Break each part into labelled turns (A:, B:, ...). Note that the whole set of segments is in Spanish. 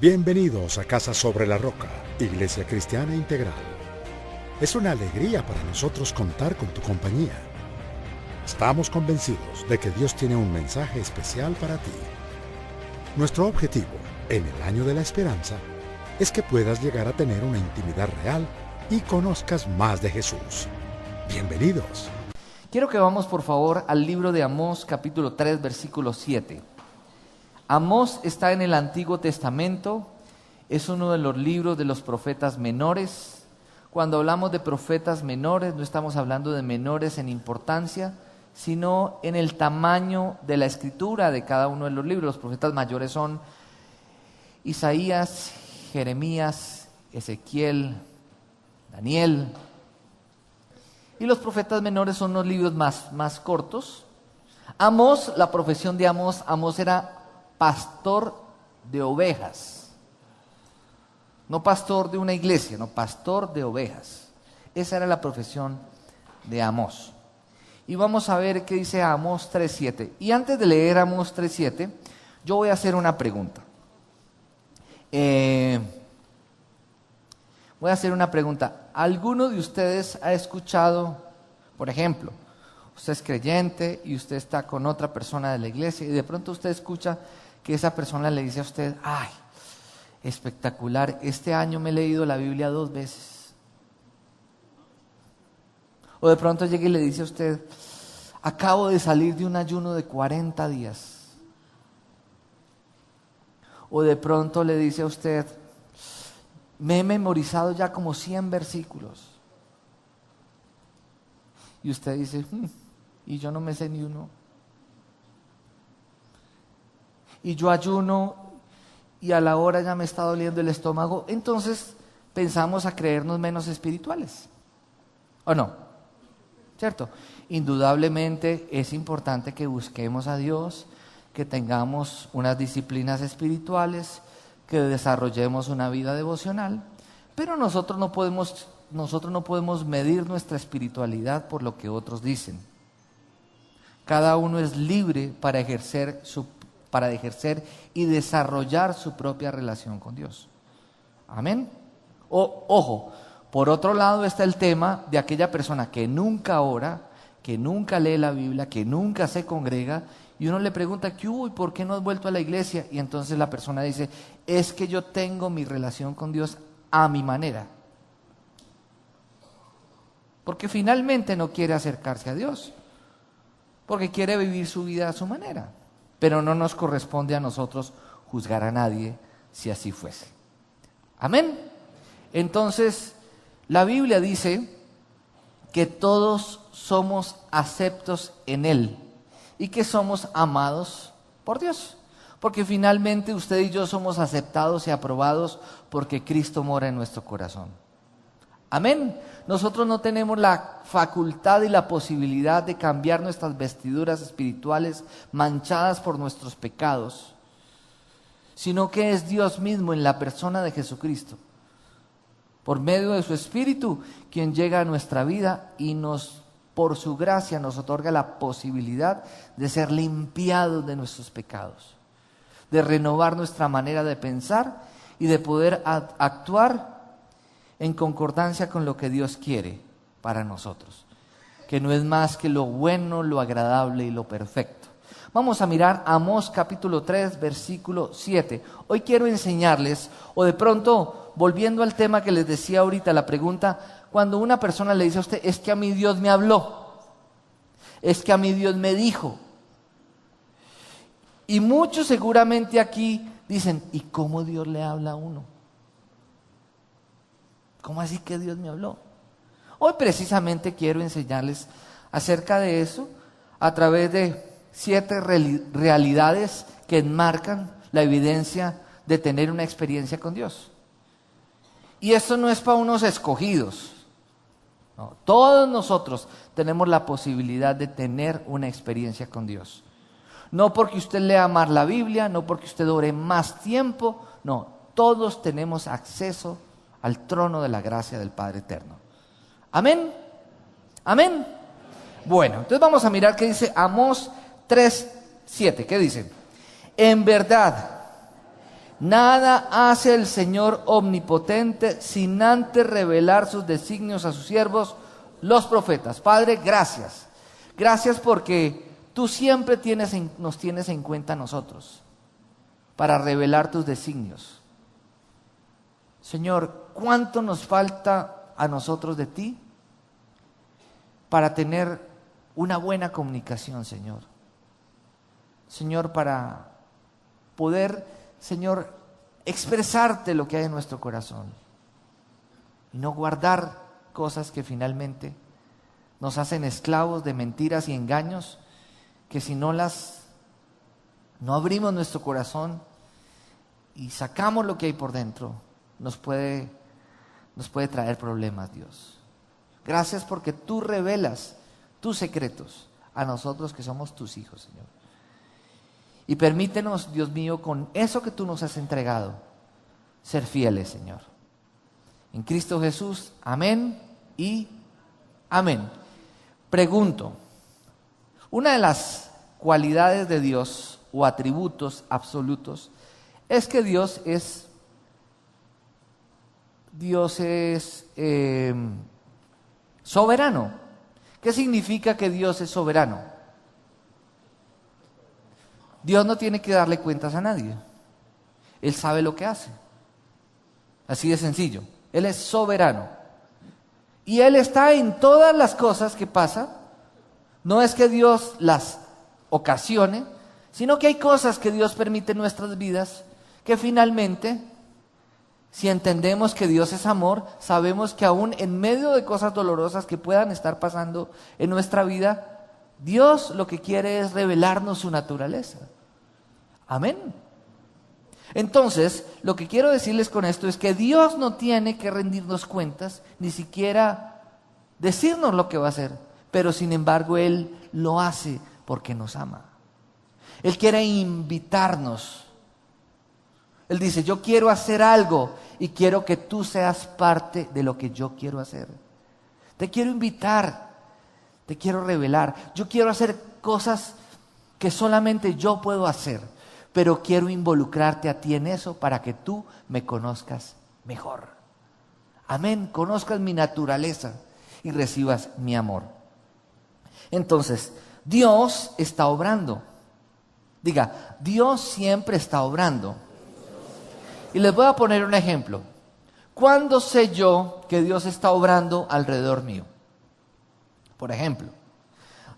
A: Bienvenidos a Casa sobre la Roca, Iglesia Cristiana Integral. Es una alegría para nosotros contar con tu compañía. Estamos convencidos de que Dios tiene un mensaje especial para ti. Nuestro objetivo, en el año de la esperanza, es que puedas llegar a tener una intimidad real y conozcas más de Jesús. Bienvenidos.
B: Quiero que vamos por favor al libro de Amós, capítulo 3, versículo 7. Amós está en el Antiguo Testamento, es uno de los libros de los profetas menores. Cuando hablamos de profetas menores, no estamos hablando de menores en importancia, sino en el tamaño de la escritura de cada uno de los libros. Los profetas mayores son Isaías, Jeremías, Ezequiel, Daniel. Y los profetas menores son los libros más cortos. Amós, la profesión de Amós era pastor de ovejas. No pastor de una iglesia, no, pastor de ovejas. Esa era la profesión de Amós. Y vamos a ver qué dice Amós 3:7. Y antes de leer Amós 3:7, yo voy a hacer una pregunta. Voy a hacer una pregunta. ¿Alguno de ustedes ha escuchado, por ejemplo, usted es creyente y usted está con otra persona de la iglesia y de pronto usted escucha que esa persona le dice a usted: ¡ay, espectacular! Este año me he leído la Biblia 2 veces. O de pronto llega y le dice a usted: acabo de salir de un ayuno de 40 días. O de pronto le dice a usted: me he memorizado ya como 100 versículos. Y usted dice: y yo no me sé ni uno. Y yo ayuno y a la hora ya me está doliendo el estómago. Entonces pensamos a creernos menos espirituales, ¿o no? ¿Cierto? Indudablemente es importante que busquemos a Dios, que tengamos unas disciplinas espirituales, que desarrollemos una vida devocional, pero nosotros no podemos medir nuestra espiritualidad por lo que otros dicen. Cada uno es libre para ejercer y desarrollar su propia relación con Dios. Amén. Ojo, por otro lado está el tema de aquella persona que nunca ora, que nunca lee la Biblia, que nunca se congrega, y uno le pregunta: ¿qué hubo y por qué no has vuelto a la iglesia? Y entonces la persona dice: es que yo tengo mi relación con Dios a mi manera. Porque finalmente no quiere acercarse a Dios, porque quiere vivir su vida a su manera. Pero no nos corresponde a nosotros juzgar a nadie si así fuese. Amén. Entonces, la Biblia dice que todos somos aceptos en Él y que somos amados por Dios. Porque finalmente usted y yo somos aceptados y aprobados porque Cristo mora en nuestro corazón. Amén. Nosotros no tenemos la facultad y la posibilidad de cambiar nuestras vestiduras espirituales manchadas por nuestros pecados, sino que es Dios mismo en la persona de Jesucristo, por medio de su Espíritu, quien llega a nuestra vida y por su gracia nos otorga la posibilidad de ser limpiados de nuestros pecados, de renovar nuestra manera de pensar y de poder actuar en concordancia con lo que Dios quiere para nosotros, que no es más que lo bueno, lo agradable y lo perfecto. Vamos a mirar Amós capítulo 3, versículo 7. Hoy quiero enseñarles, o de pronto, volviendo al tema que les decía ahorita, la pregunta: cuando una persona le dice a usted: es que a mí Dios me habló, es que a mí Dios me dijo. Y muchos seguramente aquí dicen: ¿y cómo Dios le habla a uno? ¿Cómo así que Dios me habló? Hoy precisamente quiero enseñarles acerca de eso a través de 7 realidades que enmarcan la evidencia de tener una experiencia con Dios. Y esto no es para unos escogidos. No, todos nosotros tenemos la posibilidad de tener una experiencia con Dios. No porque usted lea más la Biblia, no porque usted ore más tiempo, no, todos tenemos acceso al trono de la gracia del Padre Eterno. Amén. Amén. Bueno, entonces vamos a mirar qué dice Amós 3:7. ¿Qué dice? En verdad, Nada hace el Señor omnipotente sin antes revelar sus designios a sus siervos, los profetas. Padre, gracias. Gracias porque tú siempre nos tienes en cuenta a nosotros para revelar tus designios. Señor, ¿cuánto nos falta a nosotros de ti para tener una buena comunicación, Señor? Señor, para poder, Señor, expresarte lo que hay en nuestro corazón y no guardar cosas que finalmente nos hacen esclavos de mentiras y engaños, que si no abrimos nuestro corazón y sacamos lo que hay por dentro, nos puede traer problemas, Dios. Gracias porque tú revelas tus secretos a nosotros que somos tus hijos, Señor. Y permítenos, Dios mío, con eso que tú nos has entregado, ser fieles, Señor. En Cristo Jesús, amén y amén. Pregunto, una de las cualidades de Dios o atributos absolutos es que Dios es soberano. ¿Qué significa que Dios es soberano? Dios no tiene que darle cuentas a nadie. Él sabe lo que hace. Así de sencillo. Él es soberano. Y Él está en todas las cosas que pasan. No es que Dios las ocasione, sino que hay cosas que Dios permite en nuestras vidas que finalmente, si entendemos que Dios es amor, sabemos que aún en medio de cosas dolorosas que puedan estar pasando en nuestra vida, Dios lo que quiere es revelarnos su naturaleza. Amén. Entonces, lo que quiero decirles con esto es que Dios no tiene que rendirnos cuentas, ni siquiera decirnos lo que va a hacer, pero sin embargo Él lo hace porque nos ama. Él quiere invitarnos. Él dice, yo quiero hacer algo y quiero que tú seas parte de lo que yo quiero hacer. Te quiero invitar, te quiero revelar. Yo quiero hacer cosas que solamente yo puedo hacer, pero quiero involucrarte a ti en eso para que tú me conozcas mejor. Amén, conozcas mi naturaleza y recibas mi amor. Entonces, Dios está obrando. Diga, Dios siempre está obrando. Y les voy a poner un ejemplo. ¿Cuándo sé yo que Dios está obrando alrededor mío? Por ejemplo,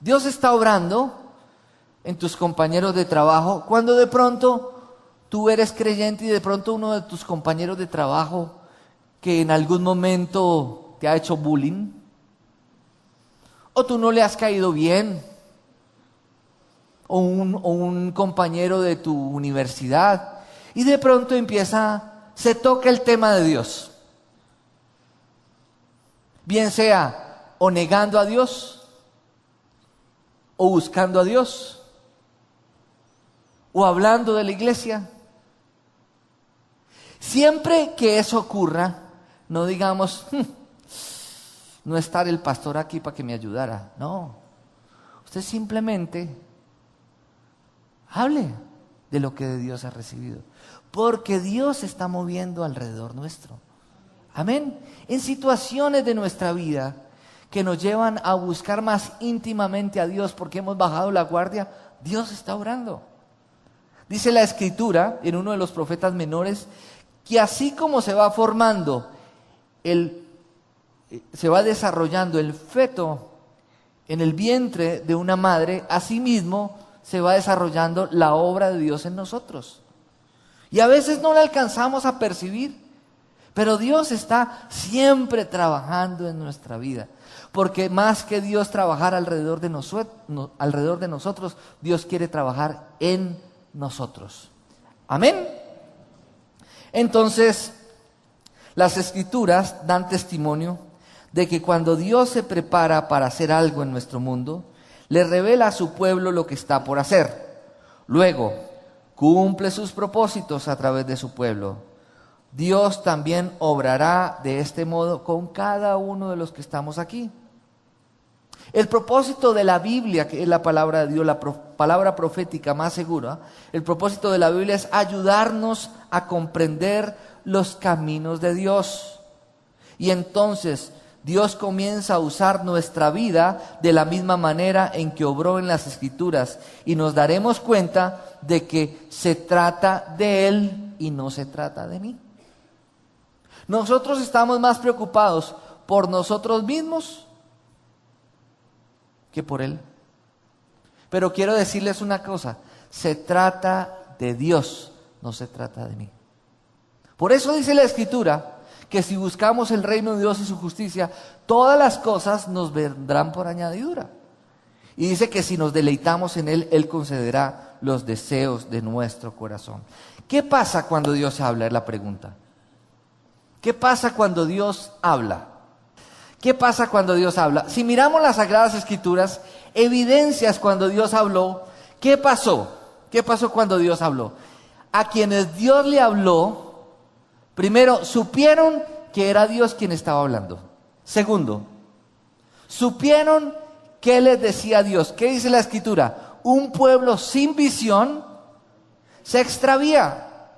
B: Dios está obrando en tus compañeros de trabajo cuando de pronto tú eres creyente y de pronto uno de tus compañeros de trabajo que en algún momento te ha hecho bullying, o tú no le has caído bien, o un compañero de tu universidad, y de pronto se toca el tema de Dios. Bien sea o negando a Dios, o buscando a Dios, o hablando de la iglesia. Siempre que eso ocurra, no digamos, no estar el pastor aquí para que me ayudara. No, usted simplemente hable de lo que de Dios ha recibido, porque Dios se está moviendo alrededor nuestro. Amén. En situaciones de nuestra vida que nos llevan a buscar más íntimamente a Dios porque hemos bajado la guardia, Dios está obrando. Dice la Escritura en uno de los profetas menores que así como se va formando, se va desarrollando el feto en el vientre de una madre, asimismo se va desarrollando la obra de Dios en nosotros. Y a veces no la alcanzamos a percibir, pero Dios está siempre trabajando en nuestra vida. Porque más que Dios trabajar alrededor de nosotros, Dios quiere trabajar en nosotros. Amén. Entonces, las Escrituras dan testimonio de que cuando Dios se prepara para hacer algo en nuestro mundo, le revela a su pueblo lo que está por hacer. Luego, cumple sus propósitos a través de su pueblo. Dios también obrará de este modo con cada uno de los que estamos aquí. El propósito de la Biblia, que es la palabra de Dios, la palabra profética más segura, el propósito de la Biblia es ayudarnos a comprender los caminos de Dios. Y entonces Dios comienza a usar nuestra vida de la misma manera en que obró en las Escrituras. Y nos daremos cuenta de que se trata de Él y no se trata de mí. Nosotros estamos más preocupados por nosotros mismos que por Él. Pero quiero decirles una cosa, se trata de Dios, no se trata de mí. Por eso dice la Escritura que si buscamos el reino de Dios y su justicia, todas las cosas nos vendrán por añadidura. Y dice que si nos deleitamos en Él, Él concederá los deseos de nuestro corazón. ¿Qué pasa cuando Dios habla? Es la pregunta. ¿Qué pasa cuando Dios habla? ¿Qué pasa cuando Dios habla? Si miramos las Sagradas Escrituras, evidencias cuando Dios habló. ¿Qué pasó? ¿Qué pasó cuando Dios habló? A quienes Dios le habló, primero, supieron que era Dios quien estaba hablando. Segundo, supieron qué les decía Dios. ¿Qué dice la Escritura? Un pueblo sin visión se extravía.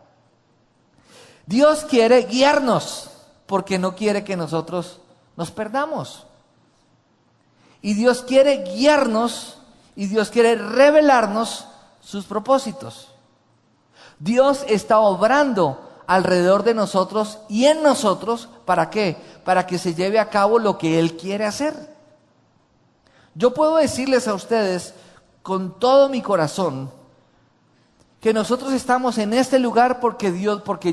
B: Dios quiere guiarnos porque no quiere que nosotros nos perdamos. Y Dios quiere guiarnos y Dios quiere revelarnos sus propósitos. Dios está obrando alrededor de nosotros y en nosotros, ¿para qué? Para que se lleve a cabo lo que Él quiere hacer. Yo puedo decirles a ustedes con todo mi corazón que nosotros estamos en este lugar porque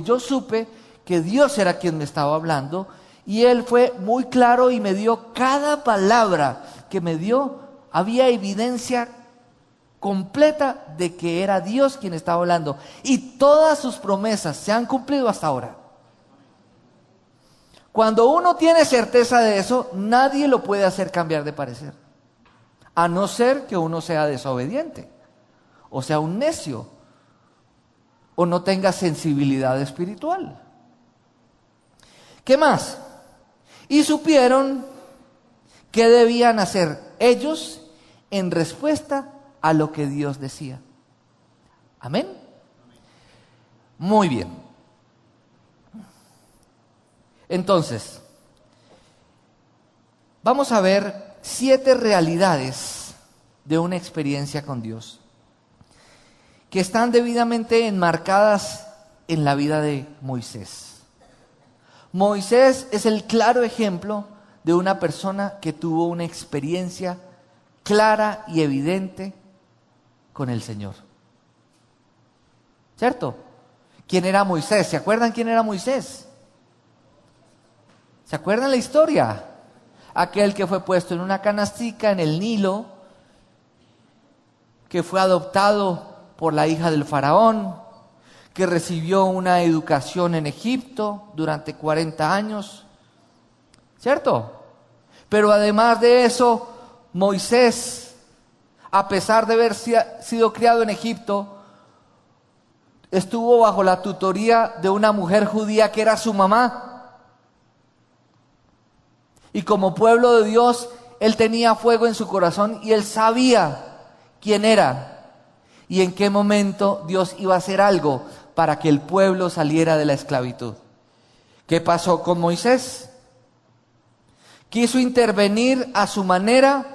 B: yo supe que Dios era quien me estaba hablando. Y Él fue muy claro y me dio cada palabra que me dio. Había evidencia completa de que era Dios quien estaba hablando. Y todas sus promesas se han cumplido hasta ahora. Cuando uno tiene certeza de eso, nadie lo puede hacer cambiar de parecer. A no ser que uno sea desobediente, o sea un necio, o no tenga sensibilidad espiritual. ¿Qué más? Y supieron qué debían hacer ellos en respuesta a lo que Dios decía. ¿Amén? Muy bien. Entonces, vamos a ver 7 realidades de una experiencia con Dios que están debidamente enmarcadas en la vida de Moisés. Moisés es el claro ejemplo de una persona que tuvo una experiencia clara y evidente con el Señor. ¿Cierto? ¿Quién era Moisés? ¿Se acuerdan quién era Moisés? ¿Se acuerdan la historia? Aquel que fue puesto en una canastica en el Nilo, que fue adoptado por la hija del faraón, que recibió una educación en Egipto durante 40 años, ¿cierto? Pero además de eso, Moisés, a pesar de haber sido criado en Egipto, estuvo bajo la tutoría de una mujer judía que era su mamá. Y como pueblo de Dios, él tenía fuego en su corazón y él sabía quién era y en qué momento Dios iba a hacer algo para que el pueblo saliera de la esclavitud. ¿Qué pasó con Moisés? Quiso intervenir a su manera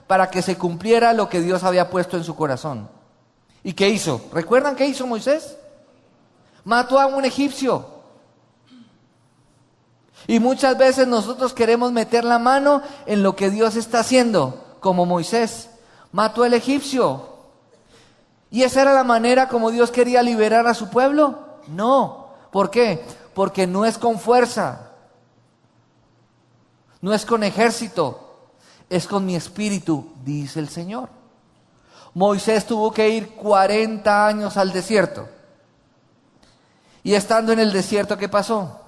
B: para que se cumpliera lo que Dios había puesto en su corazón. ¿Y qué hizo? ¿Recuerdan qué hizo Moisés? Mató a un egipcio. Y muchas veces nosotros queremos meter la mano en lo que Dios está haciendo, como Moisés. Mató al egipcio. ¿Y esa era la manera como Dios quería liberar a su pueblo? No. ¿Por qué? Porque no es con fuerza. No es con ejército. Es con mi espíritu, dice el Señor. Moisés tuvo que ir 40 años al desierto. Y estando en el desierto, ¿qué pasó?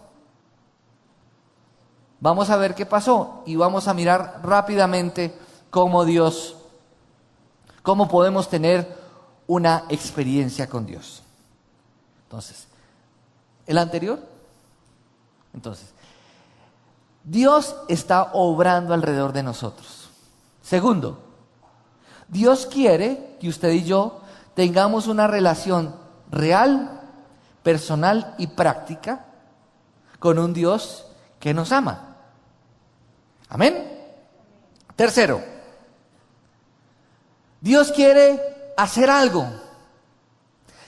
B: Vamos a ver qué pasó y vamos a mirar rápidamente cómo podemos tener una experiencia con Dios. Entonces, ¿el anterior? Entonces, Dios está obrando alrededor de nosotros, Segundo, Dios quiere que usted y yo tengamos una relación real, personal y práctica con un Dios que nos ama. Amén. Tercero, Dios quiere hacer algo,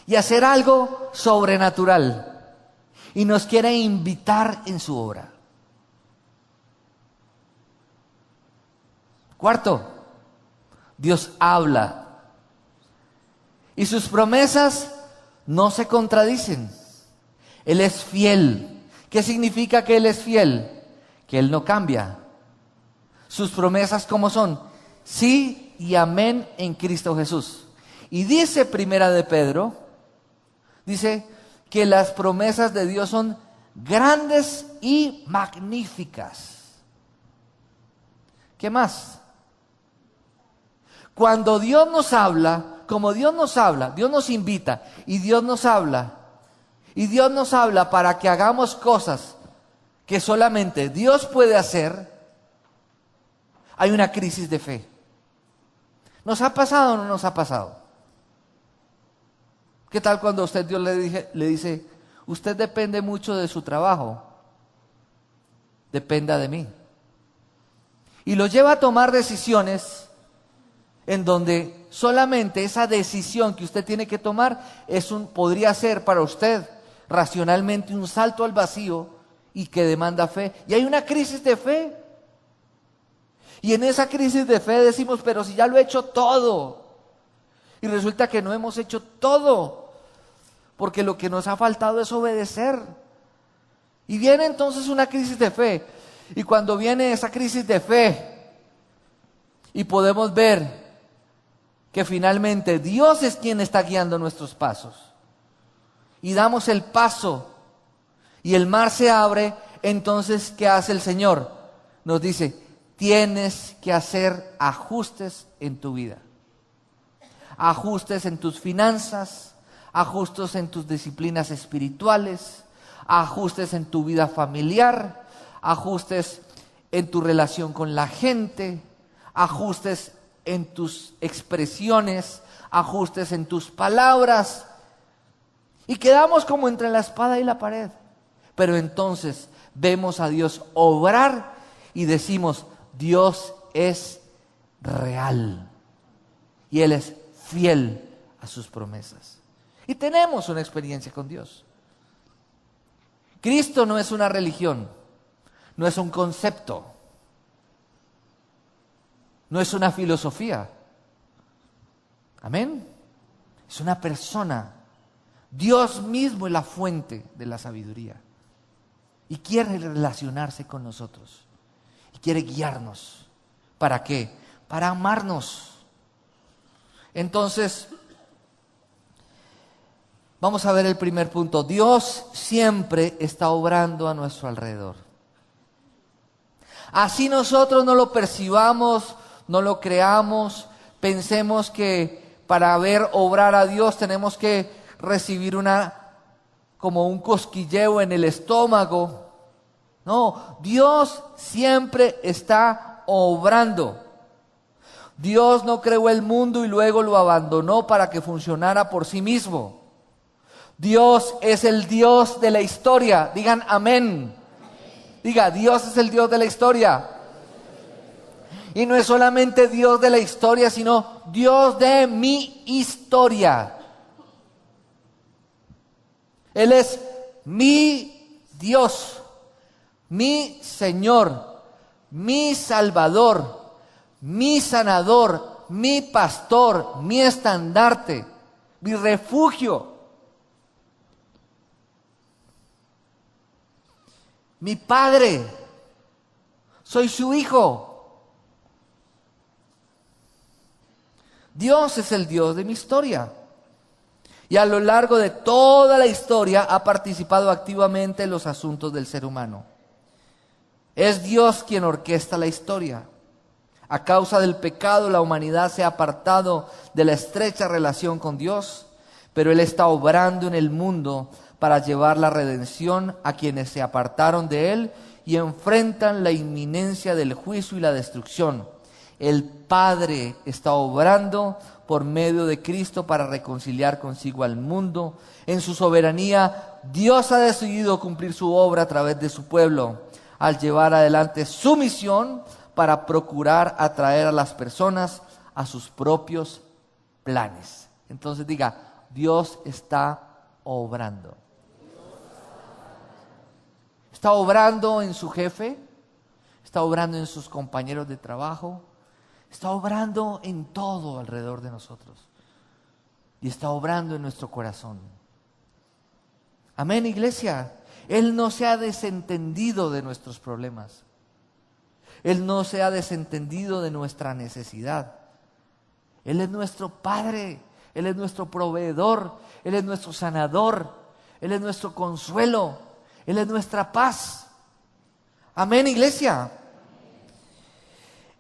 B: y hacer algo sobrenatural, y nos quiere invitar en su obra. Cuarto, Dios habla, y sus promesas no se contradicen. Él es fiel. ¿Qué significa que Él es fiel? Que Él no cambia. Sus promesas, ¿cómo son? Sí y amén en Cristo Jesús. Y dice Primera de Pedro, dice que las promesas de Dios son grandes y magníficas. ¿Qué más? Cuando Dios nos habla, como Dios nos habla, Dios nos invita y Dios nos habla. Y Dios nos habla para que hagamos cosas que solamente Dios puede hacer. Hay una crisis de fe. ¿Nos ha pasado o no nos ha pasado? ¿Qué tal cuando usted Dios le dice, usted depende mucho de su trabajo, dependa de mí? Y lo lleva a tomar decisiones en donde solamente esa decisión que usted tiene que tomar podría ser para usted racionalmente un salto al vacío y que demanda fe. Y hay una crisis de fe. Y en esa crisis de fe decimos, pero si ya lo he hecho todo. Y resulta que no hemos hecho todo, porque lo que nos ha faltado es obedecer. Y viene entonces una crisis de fe. Y cuando viene esa crisis de fe, y podemos ver que finalmente Dios es quien está guiando nuestros pasos, y damos el paso, y el mar se abre, entonces ¿qué hace el Señor? Nos dice, tienes que hacer ajustes en tu vida. Ajustes en tus finanzas, ajustes en tus disciplinas espirituales, ajustes en tu vida familiar, ajustes en tu relación con la gente, ajustes en tus expresiones, ajustes en tus palabras. Y quedamos como entre la espada y la pared. Pero entonces vemos a Dios obrar y decimos, Dios es real y Él es fiel a sus promesas. Y tenemos una experiencia con Dios. Cristo no es una religión, no es un concepto, no es una filosofía. Amén. Es una persona. Dios mismo es la fuente de la sabiduría y quiere relacionarse con nosotros. Quiere guiarnos. ¿Para qué? Para amarnos. Entonces, vamos a ver el primer punto. Dios siempre está obrando a nuestro alrededor. Así nosotros no lo percibamos, no lo creamos, pensemos que para ver obrar a Dios tenemos que recibir como un cosquilleo en el estómago. No, Dios siempre está obrando. Dios no creó el mundo y luego lo abandonó para que funcionara por sí mismo. Dios es el Dios de la historia. Digan amén. Diga, Dios es el Dios de la historia. Y no es solamente Dios de la historia, sino Dios de mi historia. Él es mi Dios. Mi Señor, mi Salvador, mi sanador, mi pastor, mi estandarte, mi refugio, mi Padre, soy su hijo. Dios es el Dios de mi historia. Y a lo largo de toda la historia ha participado activamente en los asuntos del ser humano. Es Dios quien orquesta la historia. A causa del pecado, la humanidad se ha apartado de la estrecha relación con Dios, pero Él está obrando en el mundo para llevar la redención a quienes se apartaron de Él y enfrentan la inminencia del juicio y la destrucción. El Padre está obrando por medio de Cristo para reconciliar consigo al mundo. En su soberanía, Dios ha decidido cumplir su obra a través de su pueblo, al llevar adelante su misión para procurar atraer a las personas a sus propios planes. Entonces diga, Dios está obrando. Está obrando en su jefe, está obrando en sus compañeros de trabajo, está obrando en todo alrededor de nosotros. Y está obrando en nuestro corazón. Amén, iglesia. Él no se ha desentendido de nuestros problemas. Él no se ha desentendido de nuestra necesidad. Él es nuestro Padre. Él es nuestro proveedor. Él es nuestro sanador. Él es nuestro consuelo. Él es nuestra paz. Amén, iglesia.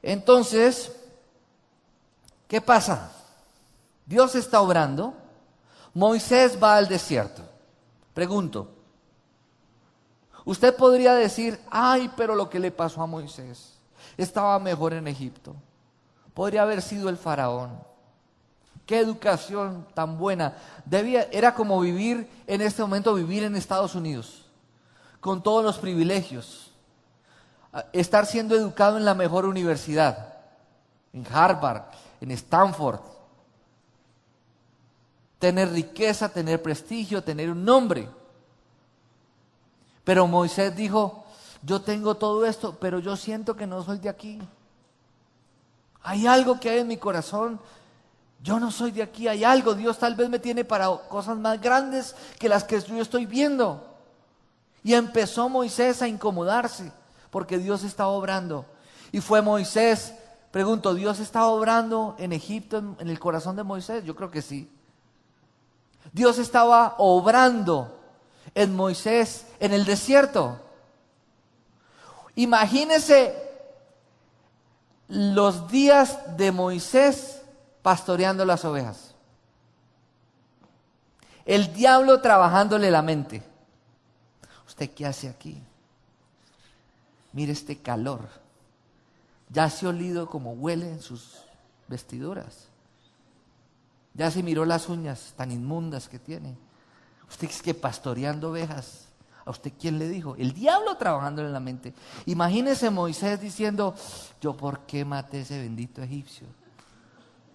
B: Entonces, ¿qué pasa? Dios está obrando. Moisés va al desierto. Pregunto, usted podría decir, ay, pero lo que le pasó a Moisés, estaba mejor en Egipto. Podría haber sido el faraón. Qué educación tan buena. Era como vivir en este momento, vivir en Estados Unidos, con todos los privilegios. Estar siendo educado en la mejor universidad, en Harvard, en Stanford. Tener riqueza, tener prestigio, tener un nombre. Pero Moisés dijo, yo tengo todo esto, pero yo siento que no soy de aquí. Hay algo que hay en mi corazón. Yo no soy de aquí, hay algo. Dios tal vez me tiene para cosas más grandes que las que yo estoy viendo. Y empezó Moisés a incomodarse, porque Dios estaba obrando. Y fue Moisés, pregunto, ¿Dios estaba obrando en Egipto, en el corazón de Moisés? Yo creo que sí. Dios estaba obrando en Moisés en el desierto. Imagínese los días de Moisés pastoreando las ovejas. El diablo trabajándole la mente. ¿Usted qué hace aquí? Mire este calor. Ya se ha olido como huele en sus vestiduras. Ya se miró las uñas tan inmundas que tiene. Usted es que pastoreando ovejas. ¿A usted quién le dijo? El diablo trabajándole en la mente. Imagínese Moisés diciendo, ¿yo por qué maté ese bendito egipcio?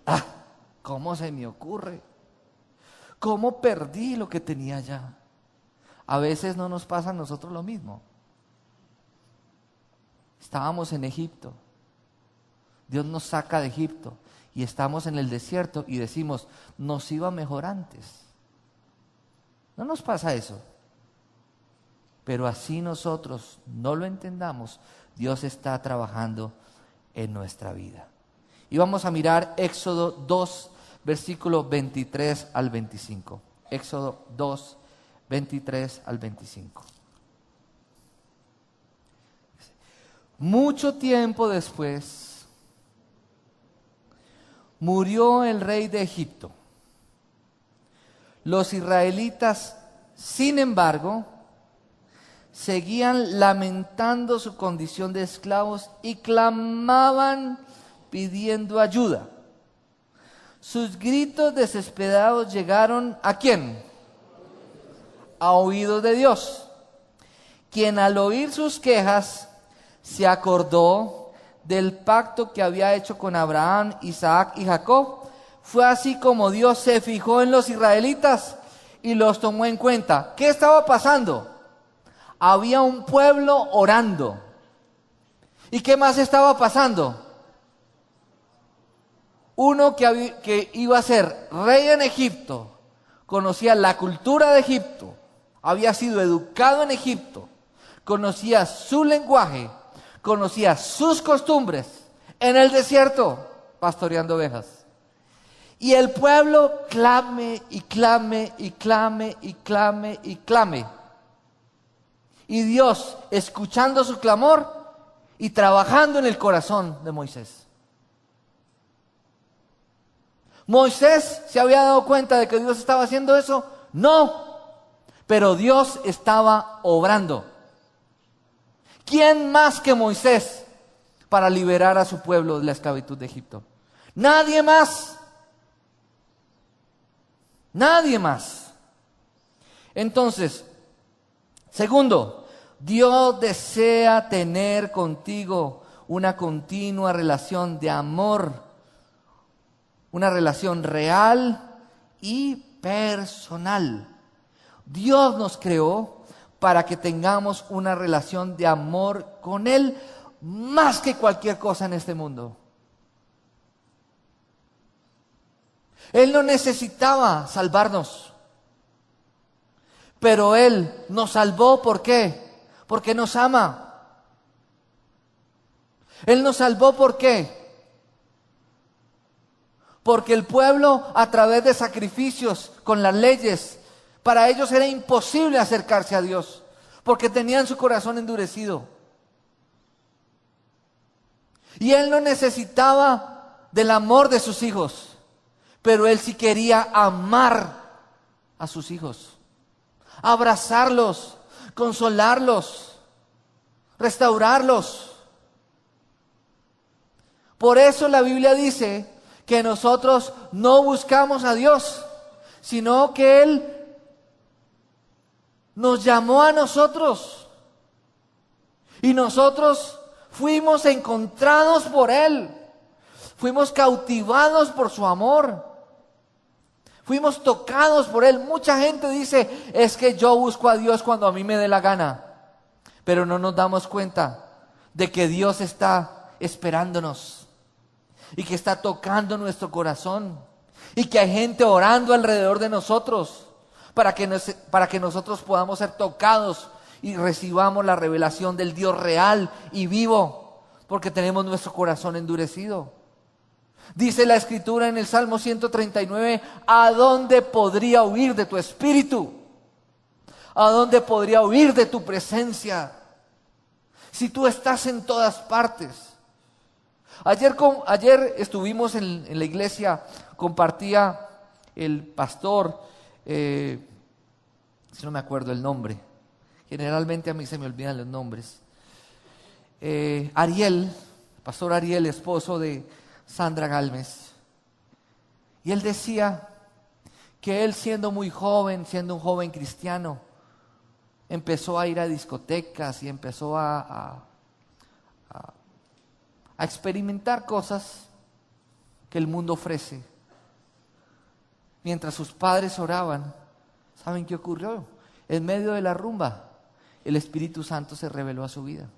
B: Ah, ¿cómo se me ocurre? ¿Cómo perdí lo que tenía allá? A veces no nos pasa a nosotros lo mismo. Estábamos en Egipto. Dios nos saca de Egipto. Y estamos en el desierto y decimos, nos iba mejor antes. No nos pasa eso. Pero así nosotros no lo entendamos, Dios está trabajando en nuestra vida. Y vamos a mirar Éxodo 2, versículo 23 al 25. Éxodo 2, 23 al 25. Mucho tiempo después, murió el rey de Egipto. Los israelitas, sin embargo, seguían lamentando su condición de esclavos y clamaban pidiendo ayuda. Sus gritos desesperados llegaron ¿a quién? A oídos de Dios, quien al oír sus quejas se acordó del pacto que había hecho con Abraham, Isaac y Jacob. Fue así como Dios se fijó en los israelitas y los tomó en cuenta. ¿Qué estaba pasando? Había un pueblo orando. ¿Y qué más estaba pasando? Uno que iba a ser rey en Egipto, conocía la cultura de Egipto, había sido educado en Egipto, conocía su lenguaje, conocía sus costumbres, en el desierto, pastoreando ovejas. Y el pueblo clame y clame y clame y clame y clame. Y Dios escuchando su clamor y trabajando en el corazón de Moisés. ¿Moisés se había dado cuenta de que Dios estaba haciendo eso? No, pero Dios estaba obrando. ¿Quién más que Moisés para liberar a su pueblo de la esclavitud de Egipto. Nadie más. Nadie más. Entonces, segundo, Dios desea tener contigo una continua relación de amor, una relación real y personal. Dios nos creó para que tengamos una relación de amor con Él más que cualquier cosa en este mundo. Él no necesitaba salvarnos, pero Él nos salvó. ¿Por qué? Porque nos ama. Él nos salvó, ¿por qué? Porque el pueblo, a través de sacrificios con las leyes, para ellos era imposible acercarse a Dios, porque tenían su corazón endurecido. Y Él no necesitaba del amor de sus hijos, pero Él sí quería amar a sus hijos, abrazarlos, consolarlos, restaurarlos. Por eso la Biblia dice que nosotros no buscamos a Dios, sino que Él nos llamó a nosotros y nosotros fuimos encontrados por Él, fuimos cautivados por su amor. Fuimos tocados por Él. Mucha gente dice, es que yo busco a Dios cuando a mí me dé la gana. Pero no nos damos cuenta de que Dios está esperándonos y que está tocando nuestro corazón y que hay gente orando alrededor de nosotros para que nosotros podamos ser tocados y recibamos la revelación del Dios real y vivo, porque tenemos nuestro corazón endurecido. Dice la Escritura en el Salmo 139, ¿a dónde podría huir de tu espíritu? ¿A dónde podría huir de tu presencia? Si tú estás en todas partes. Ayer estuvimos en la iglesia, compartía el pastor, si no me acuerdo el nombre, generalmente a mí se me olvidan los nombres, pastor Ariel, esposo de Sandra Galvez. Y él decía que él, siendo muy joven, siendo un joven cristiano, empezó a ir a discotecas y empezó a experimentar cosas que el mundo ofrece. Mientras sus padres oraban, ¿saben qué ocurrió? En medio de la rumba, el Espíritu Santo se reveló a su vida.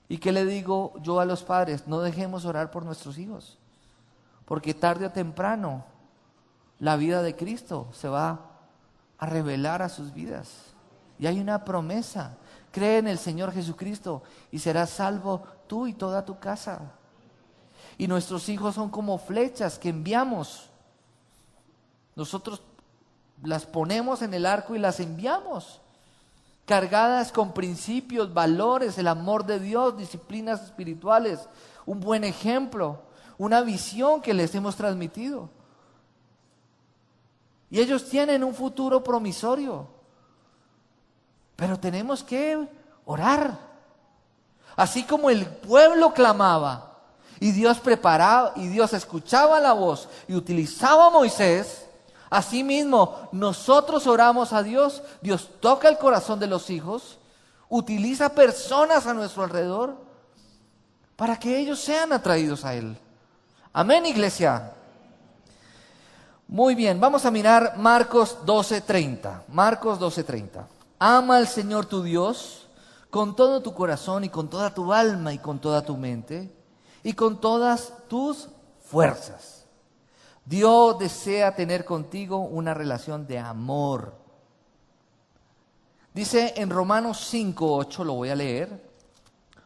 B: ¿Y qué le digo yo a los padres? No dejemos orar por nuestros hijos, porque tarde o temprano la vida de Cristo se va a revelar a sus vidas. Y hay una promesa: cree en el Señor Jesucristo y serás salvo tú y toda tu casa. Y nuestros hijos son como flechas que enviamos. Nosotros las ponemos en el arco y las enviamos, cargadas con principios, valores, el amor de Dios, disciplinas espirituales, un buen ejemplo, una visión que les hemos transmitido. Y ellos tienen un futuro promisorio, pero tenemos que orar. Así como el pueblo clamaba y Dios preparaba y Dios escuchaba la voz y utilizaba a Moisés, asimismo, nosotros oramos a Dios. Dios toca el corazón de los hijos, utiliza personas a nuestro alrededor para que ellos sean atraídos a Él. Amén, iglesia. Muy bien, vamos a mirar Marcos 12:30. Marcos 12:30. Ama al Señor tu Dios con todo tu corazón y con toda tu alma y con toda tu mente y con todas tus fuerzas. Dios desea tener contigo una relación de amor. Dice en Romanos 5:8, lo voy a leer.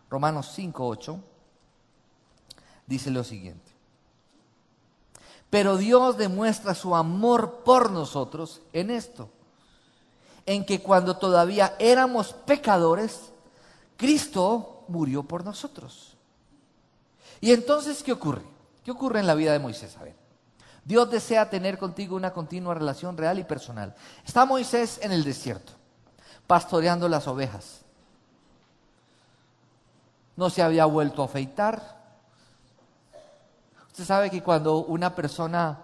B: Romanos 5:8 dice lo siguiente: pero Dios demuestra su amor por nosotros en esto, en que cuando todavía éramos pecadores, Cristo murió por nosotros. Y entonces, ¿qué ocurre? ¿Qué ocurre en la vida de Moisés? A ver. Dios desea tener contigo una continua relación real y personal. Está Moisés en el desierto, pastoreando las ovejas. no se había vuelto a afeitar. Usted sabe que cuando una persona,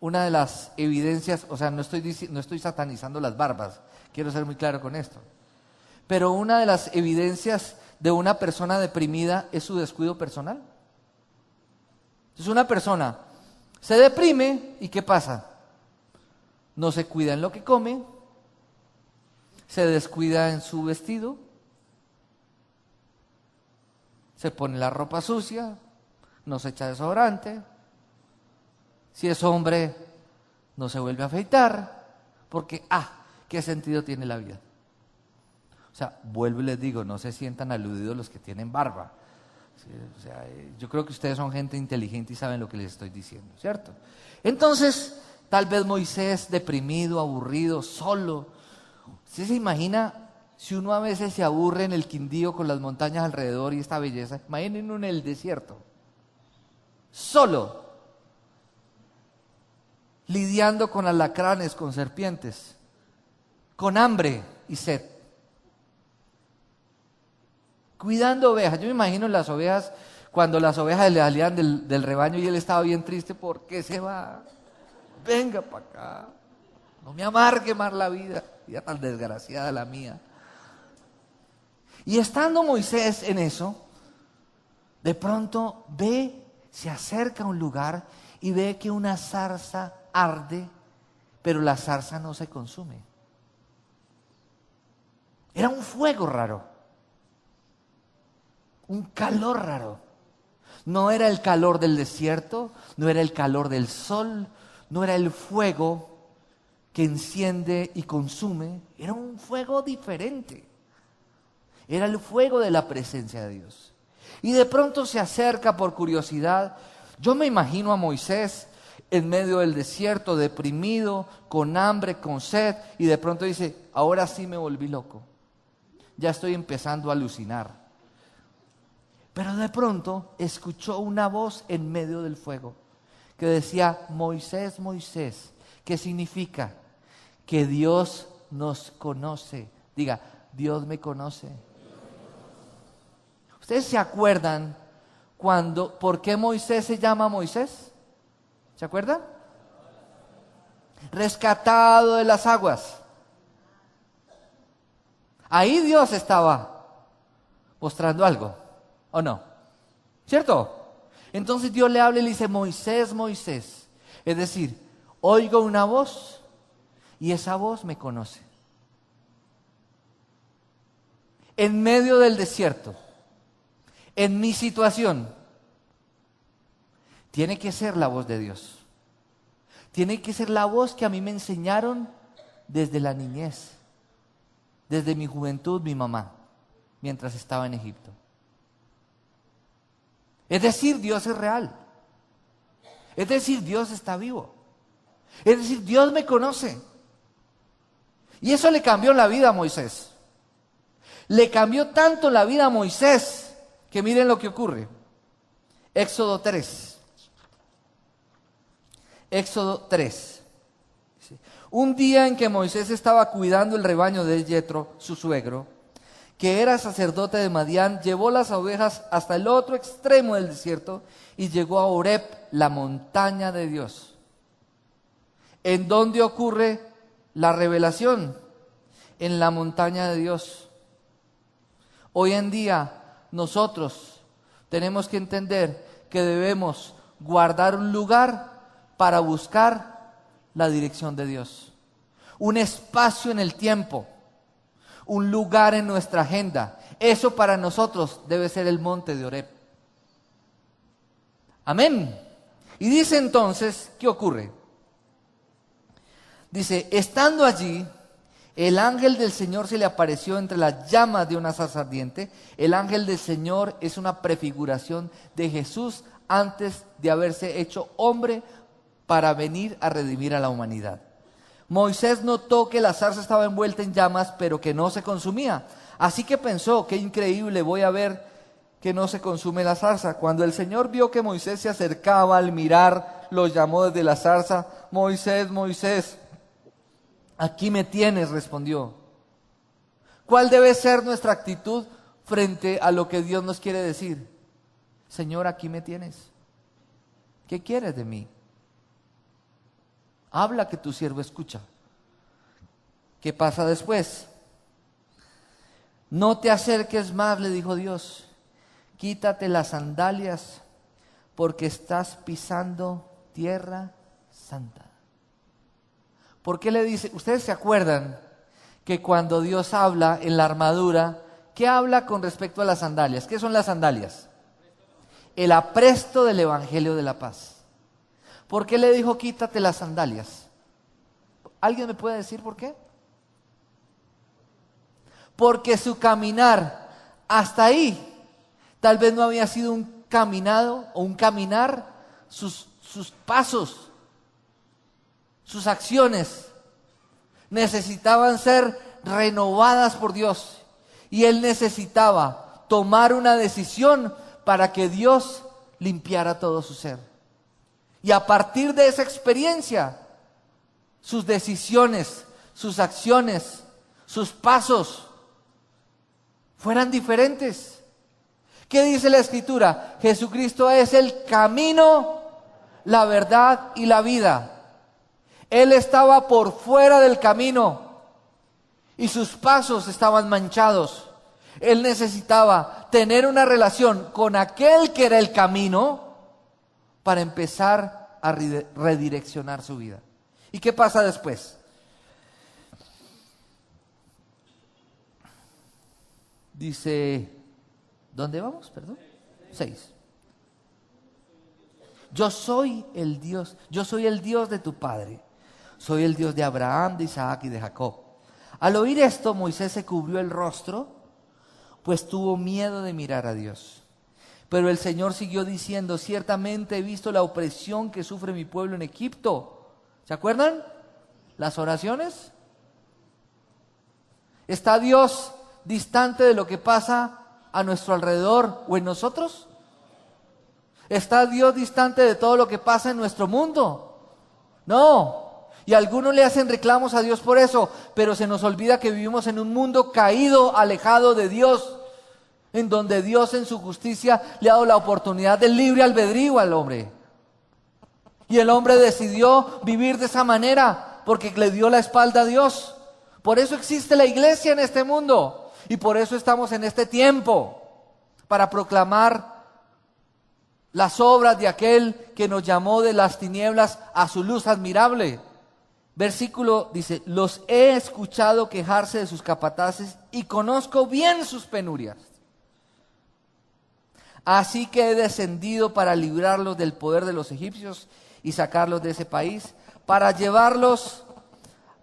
B: una de las evidencias, o sea, no estoy satanizando las barbas, quiero ser muy claro con esto, pero una de las evidencias de una persona deprimida es su descuido personal. Entonces una persona se deprime y ¿qué pasa? No se cuida en lo que come, se descuida en su vestido, se pone la ropa sucia, no se echa desodorante, si es hombre no se vuelve a afeitar, porque ¿qué sentido tiene la vida? O sea, vuelvo y les digo, no se sientan aludidos los que tienen barba. Sí, o sea, yo creo que ustedes son gente inteligente y saben lo que les estoy diciendo, ¿cierto? Entonces, tal vez Moisés deprimido, aburrido, solo. ¿Usted se imagina si uno a veces se aburre en el Quindío con las montañas alrededor y esta belleza? Imaginen uno en el desierto, solo, lidiando con alacranes, con serpientes, con hambre y sed, cuidando ovejas. Yo me imagino las ovejas, cuando las ovejas le salían del rebaño y él estaba bien triste. ¿Por qué se va? Venga para acá, no me amargue más la vida tan desgraciada la mía. Y estando Moisés en eso, de pronto se acerca a un lugar y ve que una zarza arde, pero la zarza no se consume. Era un fuego raro, un calor raro. No era el calor del desierto, no era el calor del sol, no era el fuego que enciende y consume, era un fuego diferente. Era el fuego de la presencia de Dios. Y de pronto se acerca por curiosidad. Yo me imagino a Moisés en medio del desierto, deprimido, con hambre, con sed, y de pronto dice, ahora sí me volví loco. Ya estoy empezando a alucinar. Pero de pronto escuchó una voz en medio del fuego que decía, Moisés, Moisés. ¿Qué significa? Que Dios nos conoce. Diga, Dios me conoce. ¿Ustedes se acuerdan por qué Moisés se llama Moisés? ¿Se acuerdan? Rescatado de las aguas. Ahí Dios estaba mostrando algo, ¿o no? ¿Cierto? Entonces Dios le habla y le dice, Moisés, Moisés. Es decir, oigo una voz y esa voz me conoce. En medio del desierto, en mi situación, tiene que ser la voz de Dios. Tiene que ser la voz que a mí me enseñaron desde la niñez, desde mi juventud, mi mamá, mientras estaba en Egipto. Es decir, Dios es real. Es decir, Dios está vivo. Es decir, Dios me conoce. Y eso le cambió la vida a Moisés. Le cambió tanto la vida a Moisés que miren lo que ocurre. Éxodo 3. Éxodo 3. Un día en que Moisés estaba cuidando el rebaño de Yetro, su suegro, que era sacerdote de Madián, llevó las ovejas hasta el otro extremo del desierto y llegó a Horeb, la montaña de Dios. ¿En dónde ocurre la revelación? En la montaña de Dios. Hoy en día nosotros tenemos que entender que debemos guardar un lugar para buscar la dirección de Dios. Un espacio en el tiempo, un lugar en nuestra agenda. Eso para nosotros debe ser el monte de Horeb. Amén. Y dice entonces, ¿qué ocurre? Dice, estando allí, el ángel del Señor se le apareció entre las llamas de una zarza ardiente. El ángel del Señor es una prefiguración de Jesús antes de haberse hecho hombre para venir a redimir a la humanidad. Moisés notó que la zarza estaba envuelta en llamas, pero que no se consumía. Así que pensó, qué increíble, voy a ver que no se consume la zarza. Cuando el Señor vio que Moisés se acercaba, al mirar, lo llamó desde la zarza, Moisés, Moisés. Aquí me tienes, respondió. ¿Cuál debe ser nuestra actitud frente a lo que Dios nos quiere decir. Señor, aquí me tienes. ¿Qué quieres de mí? Habla, que tu siervo escucha. ¿Qué pasa después? No te acerques más, le dijo Dios. Quítate las sandalias, porque estás pisando tierra santa. ¿Por qué le dice? Ustedes se acuerdan que cuando Dios habla en la armadura, ¿qué habla con respecto a las sandalias? ¿Qué son las sandalias? El apresto del Evangelio de la paz. ¿Por qué le dijo quítate las sandalias? ¿Alguien me puede decir por qué? Porque su caminar hasta ahí tal vez no había sido un caminado o un caminar, sus pasos, sus acciones necesitaban ser renovadas por Dios. Y él necesitaba tomar una decisión para que Dios limpiara todo su ser. Y a partir de esa experiencia, sus decisiones, sus acciones, sus pasos fueran diferentes. ¿Qué dice la Escritura? Jesucristo es el camino, la verdad y la vida. Él estaba por fuera del camino y sus pasos estaban manchados. Él necesitaba tener una relación con aquel que era el camino para empezar a redireccionar su vida. ¿Y qué pasa después? Dice, ¿dónde vamos? Perdón. 6. Yo soy el Dios de tu padre. Soy el Dios de Abraham, de Isaac y de Jacob. Al oír esto, Moisés se cubrió el rostro, pues tuvo miedo de mirar a Dios. Pero el Señor siguió diciendo, ciertamente he visto la opresión que sufre mi pueblo en Egipto. ¿Se acuerdan? Las oraciones. ¿Está Dios distante de lo que pasa a nuestro alrededor o en nosotros? ¿Está Dios distante de todo lo que pasa en nuestro mundo? No. Y algunos le hacen reclamos a Dios por eso, pero se nos olvida que vivimos en un mundo caído, alejado de Dios, en donde Dios en su justicia le ha dado la oportunidad del libre albedrío al hombre. Y el hombre decidió vivir de esa manera porque le dio la espalda a Dios. Por eso existe la iglesia en este mundo y por eso estamos en este tiempo, para proclamar las obras de aquel que nos llamó de las tinieblas a su luz admirable. Versículo dice, los he escuchado quejarse de sus capataces y conozco bien sus penurias. Así que he descendido para librarlos del poder de los egipcios y sacarlos de ese país, para llevarlos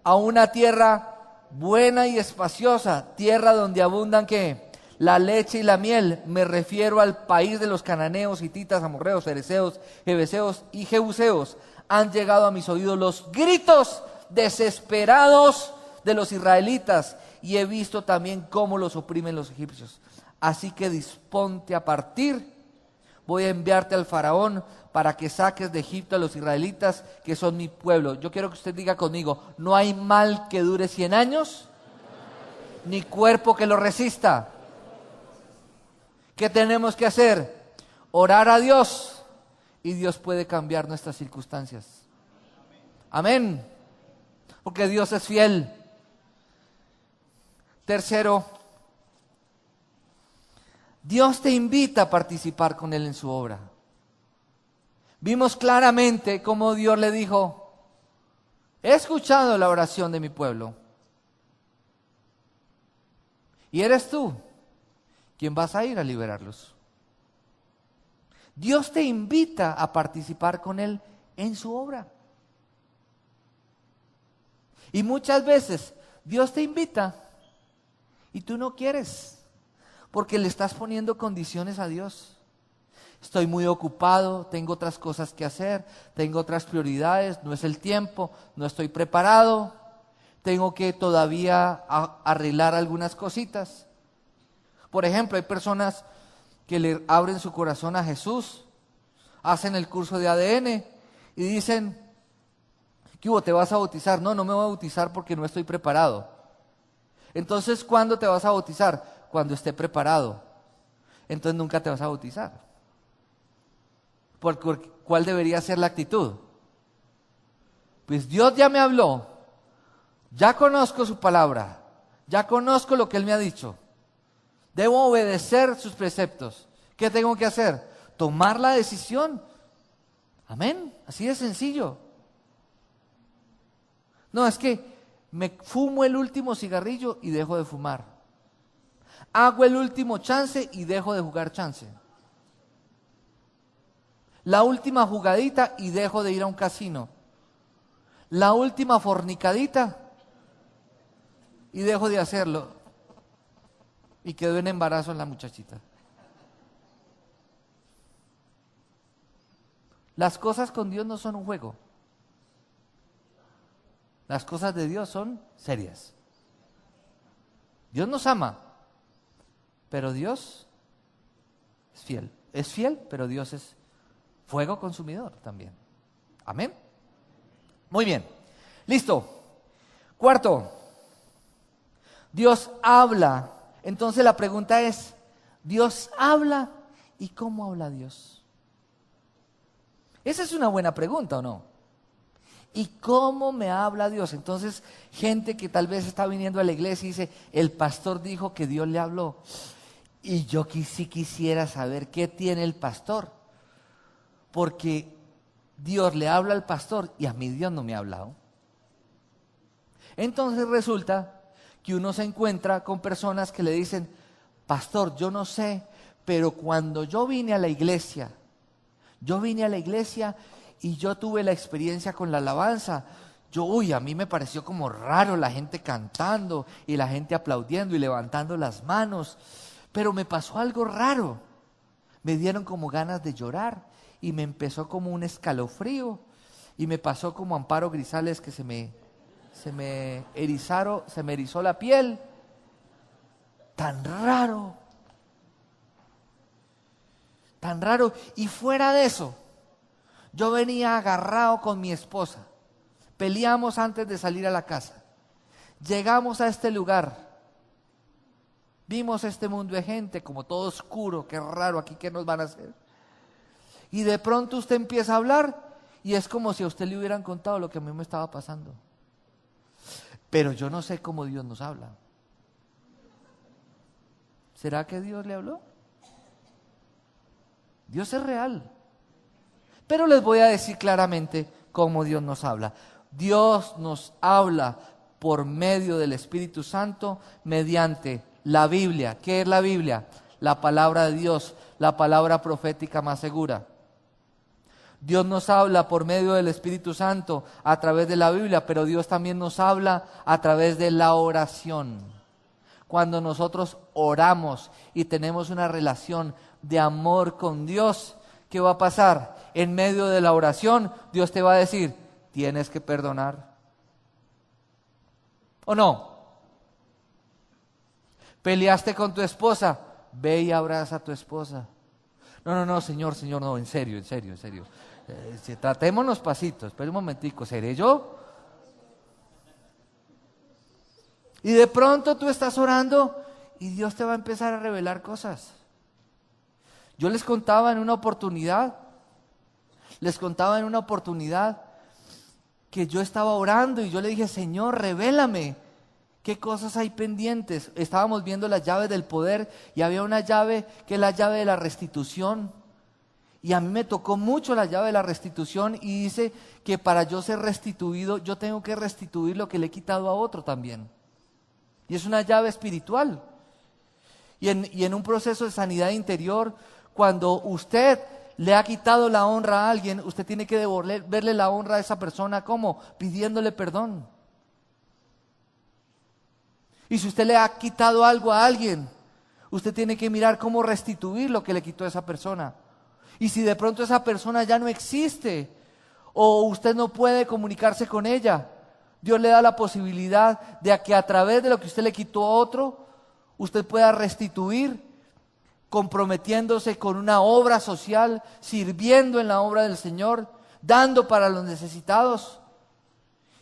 B: a una tierra buena y espaciosa, tierra donde abundan ¿qué? La leche y la miel. Me refiero al país de los cananeos, hititas, amorreos, fereceos, jebuseos y jebuseos. Han llegado a mis oídos los gritos desesperados de los israelitas y he visto también cómo los oprimen los egipcios. Así que disponte a partir. Voy a enviarte al faraón para que saques de Egipto a los israelitas que son mi pueblo. Yo quiero que usted diga conmigo, no hay mal que dure 100 años, ni cuerpo que lo resista. ¿Qué tenemos que hacer? Orar a Dios y Dios puede cambiar nuestras circunstancias. Amén. Porque Dios es fiel. Tercero, Dios te invita a participar con Él en su obra. Vimos claramente cómo Dios le dijo, he escuchado la oración de mi pueblo. Y eres tú quien vas a ir a liberarlos. Dios te invita a participar con Él en su obra. Y muchas veces Dios te invita y tú no quieres, porque le estás poniendo condiciones a Dios. Estoy muy ocupado, tengo otras cosas que hacer, tengo otras prioridades, no es el tiempo, no estoy preparado, tengo que todavía arreglar algunas cositas. Por ejemplo, hay personas que le abren su corazón a Jesús, hacen el curso de ADN y dicen, ¿qué hubo? ¿Te vas a bautizar? No, no me voy a bautizar porque no estoy preparado. Entonces, ¿cuándo te vas a bautizar? cuando esté preparado. Entonces nunca te vas a bautizar. ¿Cuál debería ser la actitud? Pues Dios ya me habló, ya conozco su palabra, ya conozco lo que Él me ha dicho. Debo obedecer sus preceptos. ¿Qué tengo que hacer? Tomar la decisión. Amén. Así de sencillo. No, es que me fumo el último cigarrillo y dejo de fumar. Hago el último chance y dejo de jugar chance. La última jugadita y dejo de ir a un casino. La última fornicadita y dejo de hacerlo. Y quedó en embarazo en la muchachita. Las cosas con Dios no son un juego. Las cosas de Dios son serias. Dios nos ama, pero Dios es fiel. Es fiel, pero Dios es fuego consumidor también. Amén. Muy bien. Listo. Cuarto. Dios habla. Entonces la pregunta es, ¿Dios habla? ¿Y cómo habla Dios? Esa es una buena pregunta, ¿o no? ¿Y cómo me habla Dios? Entonces, gente que tal vez está viniendo a la iglesia y dice, el pastor dijo que Dios le habló. Y yo sí quisiera saber qué tiene el pastor. Porque Dios le habla al pastor y a mí Dios no me ha hablado. Entonces resulta que uno se encuentra con personas que le dicen, pastor, yo no sé, pero cuando yo vine a la iglesia y yo tuve la experiencia con la alabanza, a mí me pareció como raro la gente cantando y la gente aplaudiendo y levantando las manos, pero me pasó algo raro, me dieron como ganas de llorar y me empezó como un escalofrío y me pasó como Amparo Grisales que se me erizó la piel, tan raro, y fuera de eso, yo venía agarrado con mi esposa, peleamos antes de salir a la casa, llegamos a este lugar, vimos este mundo de gente como todo oscuro, qué raro, aquí qué nos van a hacer, y de pronto usted empieza a hablar y es como si a usted le hubieran contado lo que a mí me estaba pasando, pero yo no sé cómo Dios nos habla. ¿Será que Dios le habló? Dios es real. Pero les voy a decir claramente cómo Dios nos habla. Dios nos habla por medio del Espíritu Santo mediante la Biblia. ¿Qué es la Biblia? La palabra de Dios, la palabra profética más segura. Dios nos habla por medio del Espíritu Santo a través de la Biblia, pero Dios también nos habla a través de la oración. Cuando nosotros oramos y tenemos una relación de amor con Dios, ¿qué va a pasar? En medio de la oración, Dios te va a decir, tienes que perdonar. ¿O no? ¿Peleaste con tu esposa? Ve y abraza a tu esposa. No, señor, no, en serio. Tratémonos pasitos, espera un momentico, ¿seré yo? Y de pronto tú estás orando y Dios te va a empezar a revelar cosas. Yo les contaba en una oportunidad que yo estaba orando y yo le dije, Señor, revélame qué cosas hay pendientes. Estábamos viendo las llaves del poder y había una llave que es la llave de la restitución. Y a mí me tocó mucho la llave de la restitución y dice que para yo ser restituido, yo tengo que restituir lo que le he quitado a otro también. Y es una llave espiritual. Y en un proceso de sanidad interior, cuando usted le ha quitado la honra a alguien, usted tiene que devolverle la honra a esa persona. ¿Cómo? Pidiéndole perdón. Y si usted le ha quitado algo a alguien, usted tiene que mirar cómo restituir lo que le quitó a esa persona. Y si de pronto esa persona ya no existe o usted no puede comunicarse con ella, Dios le da la posibilidad de que a través de lo que usted le quitó a otro, usted pueda restituir, comprometiéndose con una obra social, sirviendo en la obra del Señor, dando para los necesitados.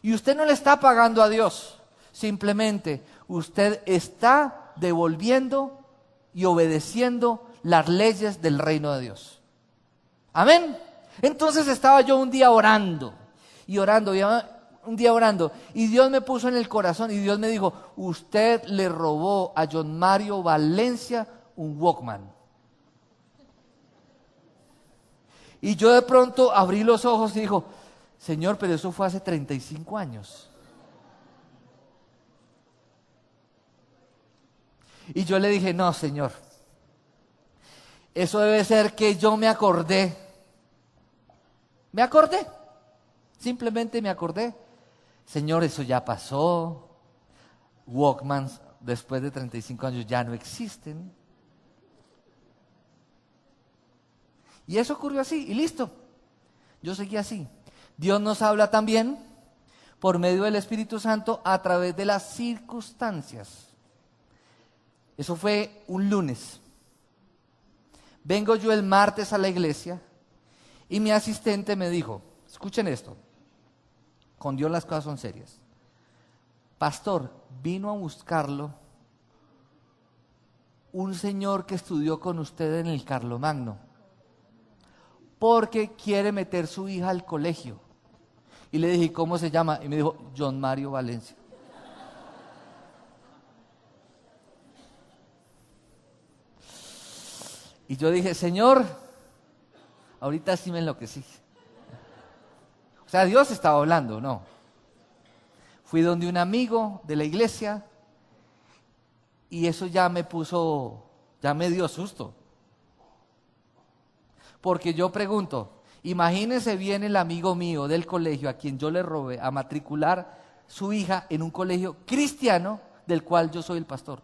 B: Y usted no le está pagando a Dios, simplemente usted está devolviendo y obedeciendo las leyes del reino de Dios. Amén. Entonces estaba yo un día orando, y Dios me puso en el corazón y Dios me dijo: usted le robó a John Mario Valencia un Walkman. Y yo de pronto abrí los ojos y dijo: Señor, pero eso fue hace 35 años. Y yo le dije: no, Señor, eso debe ser que yo me acordé, simplemente me acordé. Señor, eso ya pasó. Walkmans después de 35 años ya no existen. Y eso ocurrió así, y listo. Yo seguí así. Dios nos habla también por medio del Espíritu Santo a través de las circunstancias. Eso fue un lunes. Vengo yo el martes a la iglesia y mi asistente me dijo: escuchen esto, con Dios las cosas son serias. Pastor, vino a buscarlo un señor que estudió con usted en el Carlomagno, porque quiere meter su hija al colegio. Y le dije: ¿cómo se llama? Y me dijo: John Mario Valencia. Y yo dije: Señor, ahorita sí me enloquecí. O sea, Dios estaba hablando, ¿no? Fui donde un amigo de la iglesia y eso ya me dio susto. Porque yo pregunto, imagínense bien el amigo mío del colegio a quien yo le robé a matricular su hija en un colegio cristiano del cual yo soy el pastor.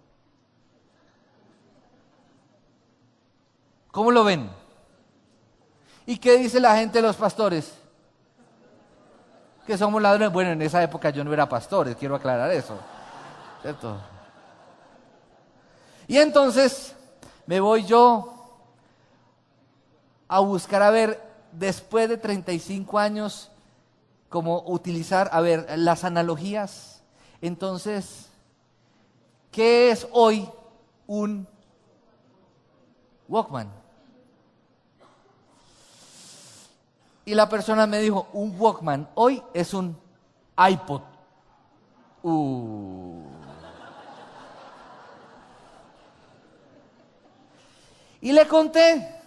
B: ¿Cómo lo ven? ¿Y qué dice la gente de los pastores? Que somos ladrones. Bueno, en esa época yo no era pastor, quiero aclarar eso, ¿cierto? Y entonces me voy yo a buscar, a ver, después de 35 años, cómo utilizar, a ver, las analogías. Entonces, ¿qué es hoy un Walkman? Y la persona me dijo: un Walkman hoy es un iPod. Y le conté,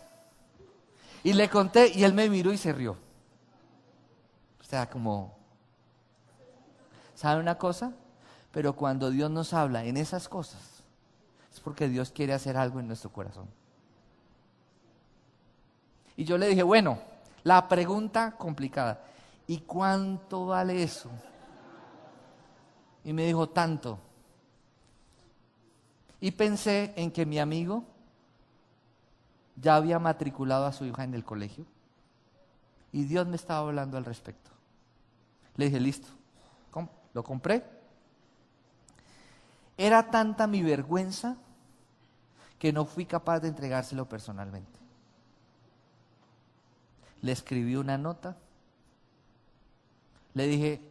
B: y él me miró y se rió. O sea, como, ¿sabe una cosa? Pero cuando Dios nos habla en esas cosas, es porque Dios quiere hacer algo en nuestro corazón. Y yo le dije: bueno, la pregunta complicada, ¿y cuánto vale eso? Y me dijo: tanto. Y pensé en que mi amigo ya había matriculado a su hija en el colegio y Dios me estaba hablando al respecto. Le dije: listo, lo compré. Era tanta mi vergüenza que no fui capaz de entregárselo personalmente. Le escribí una nota, le dije: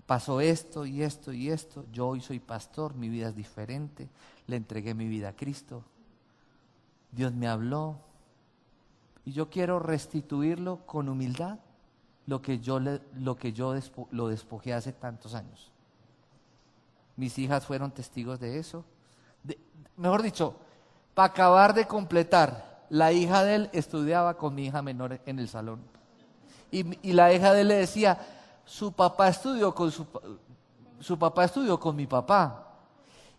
B: pasó esto y esto y esto, yo hoy soy pastor, mi vida es diferente, le entregué mi vida a Cristo, Dios me habló y yo quiero restituirlo con humildad, lo que yo lo despojé hace tantos años. Mis hijas fueron testigos de eso. Mejor dicho, para acabar de completar, la hija de él estudiaba con mi hija menor en el salón. Y la hija de él le decía: su papá estudió con mi papá.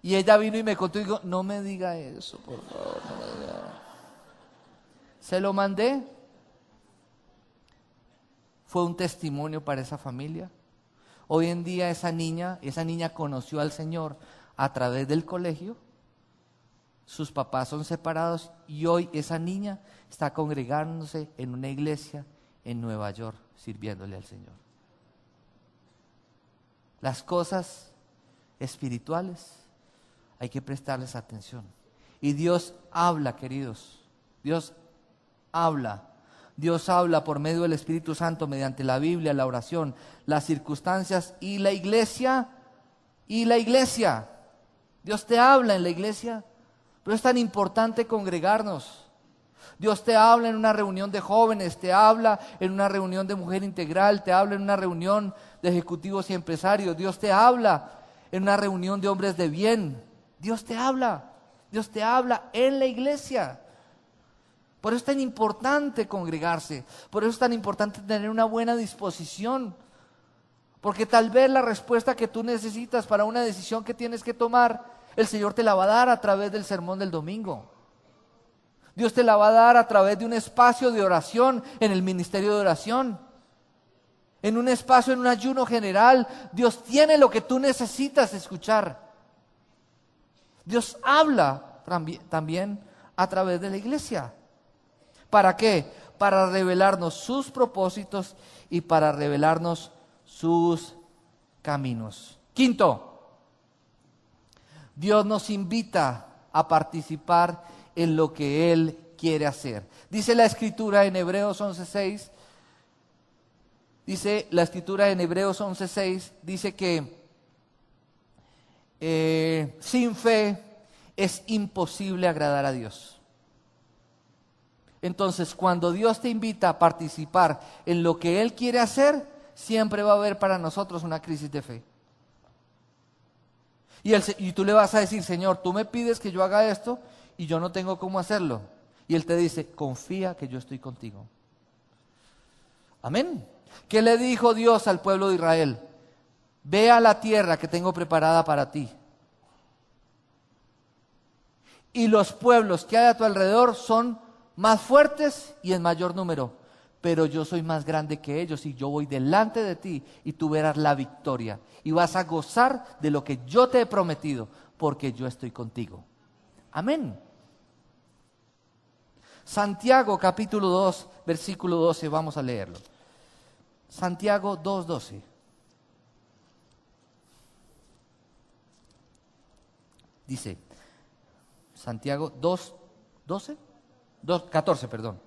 B: Y ella vino y me contó y dijo: no me diga eso, por favor, no me diga. Se lo mandé. Fue un testimonio para esa familia. Hoy en día esa niña conoció al Señor a través del colegio. Sus papás son separados y hoy esa niña está congregándose en una iglesia en Nueva York, sirviéndole al Señor. Las cosas espirituales hay que prestarles atención. Y Dios habla, queridos. Dios habla. Dios habla por medio del Espíritu Santo, mediante la Biblia, la oración, las circunstancias y la iglesia. Dios te habla en la iglesia Pero es tan importante congregarnos. Dios te habla en una reunión de jóvenes, te habla en una reunión de mujer integral, te habla en una reunión de ejecutivos y empresarios, Dios te habla en una reunión de hombres de bien. Dios te habla en la iglesia. Por eso es tan importante congregarse, por eso es tan importante tener una buena disposición. Porque tal vez la respuesta que tú necesitas para una decisión que tienes que tomar, el Señor te la va a dar a través del sermón del domingo. Dios te la va a dar a través de un espacio de oración en el ministerio de oración. En un espacio, en un ayuno general, Dios tiene lo que tú necesitas escuchar. Dios habla también a través de la iglesia. ¿Para qué? Para revelarnos sus propósitos y para revelarnos sus caminos. Quinto, Dios nos invita a participar en lo que Él quiere hacer. Dice la Escritura en Hebreos 11:6, dice que sin fe es imposible agradar a Dios. Entonces, cuando Dios te invita a participar en lo que Él quiere hacer, siempre va a haber para nosotros una crisis de fe. Y tú le vas a decir, Señor, tú me pides que yo haga esto y yo no tengo cómo hacerlo. Y Él te dice, confía que yo estoy contigo. Amén. ¿Qué le dijo Dios al pueblo de Israel? Ve a la tierra que tengo preparada para ti. Y los pueblos que hay a tu alrededor son más fuertes y en mayor número. Pero yo soy más grande que ellos y yo voy delante de ti y tú verás la victoria. Y vas a gozar de lo que yo te he prometido, porque yo estoy contigo. Amén. Santiago capítulo 2, versículo 12, vamos a leerlo. Santiago 2:12. Dice, Santiago 2:12, 2:14, perdón.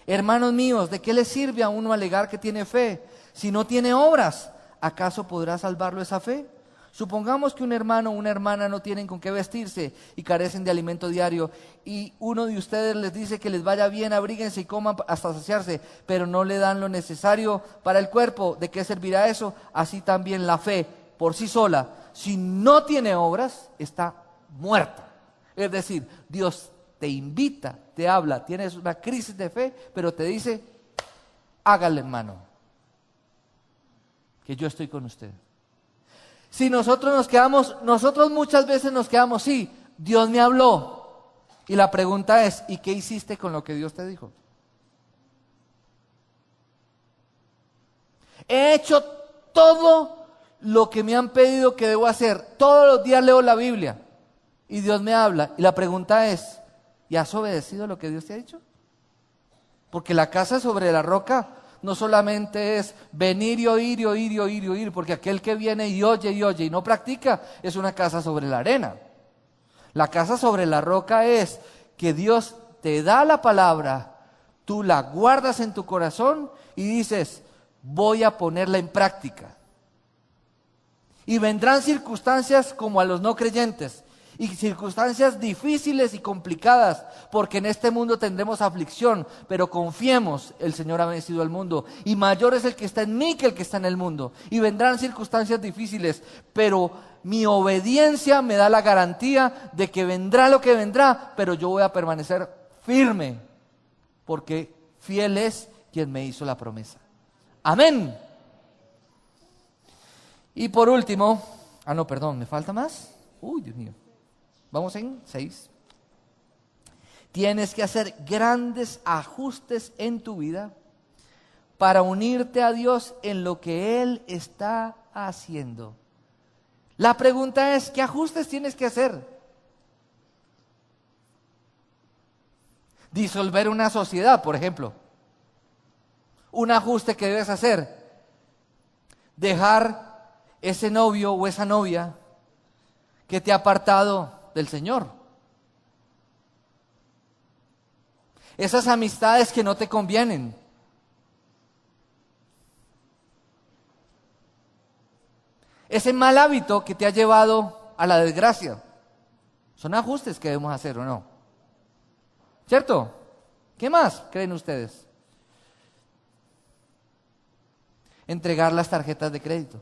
B: Hermanos míos, ¿de qué le sirve a uno alegar que tiene fe si no tiene obras? ¿Acaso podrá salvarlo esa fe? Supongamos que un hermano o una hermana no tienen con qué vestirse y carecen de alimento diario y uno de ustedes les dice que les vaya bien, abríguense y coman hasta saciarse, pero no le dan lo necesario para el cuerpo. ¿De qué servirá eso? Así también la fe por sí sola, si no tiene obras, está muerta. Es decir, Dios te invita, te habla, tienes una crisis de fe, pero te dice, hágale, hermano, que yo estoy con usted. Si nosotros muchas veces nos quedamos, sí, Dios me habló. Y la pregunta es, ¿y qué hiciste con lo que Dios te dijo? He hecho todo lo que me han pedido que debo hacer. Todos los días leo la Biblia y Dios me habla. Y la pregunta es, ¿y has obedecido lo que Dios te ha dicho? Porque la casa sobre la roca no solamente es venir y oír y oír y oír y oír, porque aquel que viene y oye y no practica es una casa sobre la arena. La casa sobre la roca es que Dios te da la palabra, tú la guardas en tu corazón y dices, voy a ponerla en práctica. Y vendrán circunstancias como a los no creyentes, y circunstancias difíciles y complicadas, porque en este mundo tendremos aflicción, pero confiemos, el Señor ha vencido al mundo, y mayor es el que está en mí que el que está en el mundo. Y vendrán circunstancias difíciles, pero mi obediencia me da la garantía de que vendrá lo que vendrá, pero yo voy a permanecer firme, porque fiel es quien me hizo la promesa. Amén. Y por último, ¿me falta más? Uy, Dios mío. Vamos en 6. Tienes que hacer grandes ajustes en tu vida para unirte a Dios en lo que Él está haciendo. La pregunta es, ¿qué ajustes tienes que hacer? Disolver una sociedad, por ejemplo. Un ajuste que debes hacer. Dejar ese novio o esa novia que te ha apartado del Señor. Esas amistades que no te convienen. Ese mal hábito que te ha llevado a la desgracia. Son ajustes que debemos hacer, ¿o no? ¿Cierto? ¿Qué más creen ustedes? Entregar las tarjetas de crédito.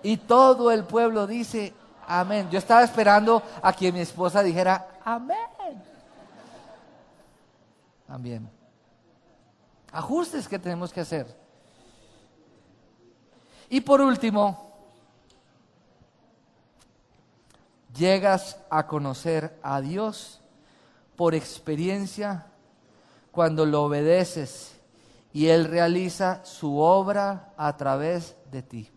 B: Y todo el pueblo dice amén. Yo estaba esperando a que mi esposa dijera amén. También. Ajustes que tenemos que hacer. Y por último, llegas a conocer a Dios por experiencia cuando lo obedeces y Él realiza su obra a través de ti.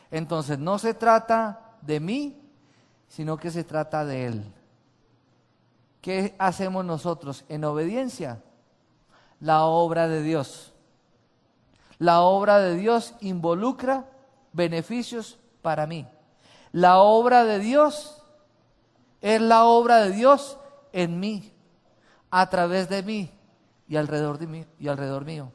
B: Entonces no se trata de mí, sino que se trata de Él. ¿Qué hacemos nosotros en obediencia? La obra de Dios. La obra de Dios involucra beneficios para mí. La obra de Dios es la obra de Dios en mí, a través de mí y alrededor de mí y alrededor mío.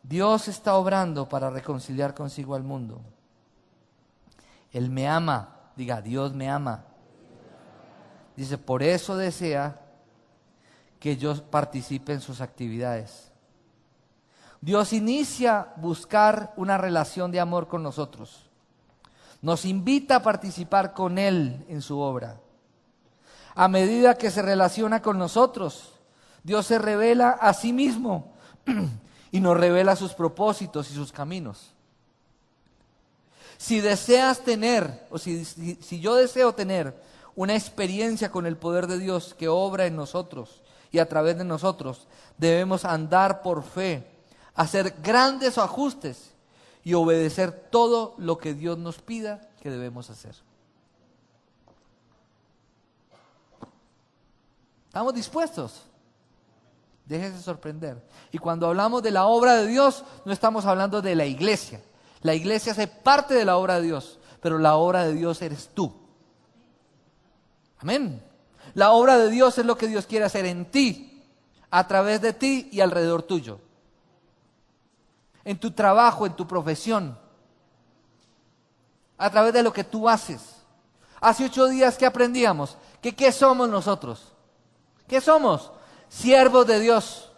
B: Dios está obrando para reconciliar consigo al mundo. Él me ama, diga, Dios me ama. Dice, por eso desea que yo participe en sus actividades. Dios inicia buscar una relación de amor con nosotros. Nos invita a participar con Él en su obra. A medida que se relaciona con nosotros, Dios se revela a sí mismo y nos revela sus propósitos y sus caminos. Si deseas tener, o si yo deseo tener una experiencia con el poder de Dios que obra en nosotros y a través de nosotros, debemos andar por fe, hacer grandes ajustes y obedecer todo lo que Dios nos pida que debemos hacer. ¿Estamos dispuestos? Déjese sorprender. Y cuando hablamos de la obra de Dios, no estamos hablando de la iglesia. La iglesia hace parte de la obra de Dios, pero la obra de Dios eres tú. Amén. La obra de Dios es lo que Dios quiere hacer en ti, a través de ti y alrededor tuyo. En tu trabajo, en tu profesión, a través de lo que tú haces. Hace 8 días que aprendíamos que ¿qué somos nosotros? ¿Qué somos? Siervos de Dios.